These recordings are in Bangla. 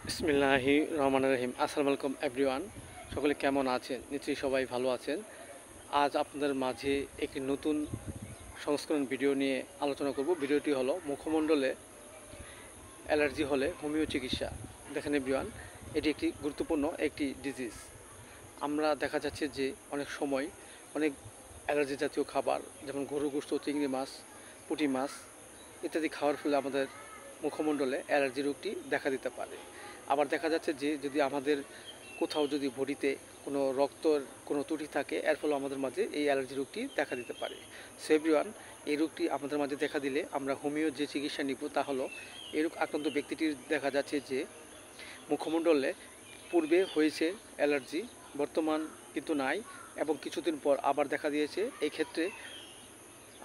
বিসমিল্লাহি রহমানির রহিম। আসসালামু আলাইকুম এভরিওয়ান। সকলে কেমন আছেন? নিশ্চয়ই সবাই ভালো আছেন। আজ আপনাদের মাঝে একটি নতুন সংস্করণ ভিডিও নিয়ে আলোচনা করব। ভিডিওটি হলো মুখমণ্ডলে অ্যালার্জি হলে হোমিও চিকিৎসা। দেখেন এভরিওয়ান, এটি একটি গুরুত্বপূর্ণ একটি ডিজিজ। আমরা দেখা যাচ্ছে যে অনেক সময় অনেক অ্যালার্জি জাতীয় খাবার যেমন গরুর গোশত, চিংড়ি মাছ, পুঁটি মাছ ইত্যাদি খাওয়ার ফলে আমাদের মুখমণ্ডলে অ্যালার্জি রোগটি দেখা দিতে পারে। আবার দেখা যাচ্ছে যে যদি আমাদের কোথাও যদি বডিতে কোনো রক্তর কোনো ত্রুটি থাকে, এর ফলে আমাদের মাঝে এই অ্যালার্জি রোগটি দেখা দিতে পারে। সো এভরিওয়ান, এই রোগটি আমাদের মাঝে দেখা দিলে আমরা হোমিও যে চিকিৎসা নিব তা হলো, এই রোগ আক্রান্ত ব্যক্তিটির দেখা যাচ্ছে যে মুখমণ্ডলে পূর্বে হয়েছে অ্যালার্জি, বর্তমান কিন্তু নাই এবং কিছুদিন পর আবার দেখা দিয়েছে। এই ক্ষেত্রে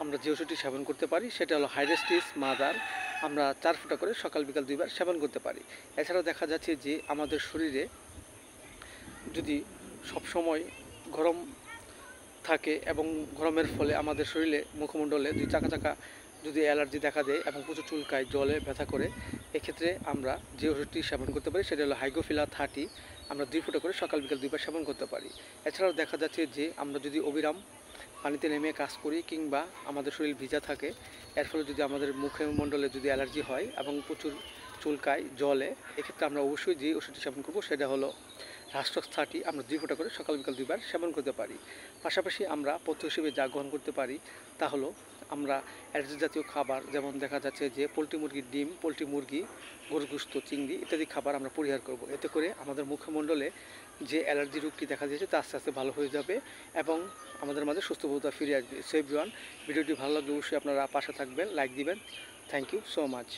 আমরা যে ওষুধটি সেবন করতে পারি সেটা হলো হাইড্রেস্টিস মাদার। আমরা 4 ফোঁটা করে সকাল বিকাল 2 বার সেবন করতে পারি। এছাড়াও দেখা যাচ্ছে যে আমাদের শরীরে যদি সবসময় গরম থাকে এবং গরমের ফলে আমাদের শরীরে মুখমণ্ডলে দুই চাকা চাকা যদি অ্যালার্জি দেখা দেয় এবং প্রচুর চুলকায়, জলে ব্যথা করে, এক্ষেত্রে আমরা যে ওষুধটি সেবন করতে পারি সেটা হলো হাইগোফিলা 30। আমরা 2 ফোঁটা করে সকাল বিকাল 2 বার সেবন করতে পারি। এছাড়াও দেখা যাচ্ছে যে আমরা যদি অবিরাম পানিতে নেমে কাজ করি কিংবা আমাদের শরীর ভিজা থাকে, এর ফলে যদি আমাদের মুখমণ্ডলে যদি অ্যালার্জি হয় এবং প্রচুর চুলকায়, জলে, এক্ষেত্রে আমরা অবশ্যই যে ওষুধটি সেবন করব সেটা হলো রাষ্ট্রক্স 30। আমরা 2 ফোঁটা করে সকাল বিকাল 2 বার সেবন করতে পারি। পাশাপাশি আমরা পথ্য হিসেবে যা গ্রহণ করতে পারি তা হলো আমরা অ্যালার্জি জাতীয় খাবার যেমন দেখা যাচ্ছে যে পোলট্রি মুরগির ডিম, পোলট্রি মুরগি, গরুর গোশত, চিংড়ি ইত্যাদি খাবার আমরা পরিহার করব। এতে করে আমাদের মুখমণ্ডলে যে অ্যালার্জি রোগটি দেখা দিয়েছে তা আস্তে আস্তে ভালো হয়ে যাবে এবং আমাদের মাঝে সুস্থবোধতা ফিরে আসবে। সো এভরিওয়ান, ভিডিওটি ভালো লাগলে অবশ্যই আপনারা পাশে থাকবেন, লাইক দিবেন। Thank you so much.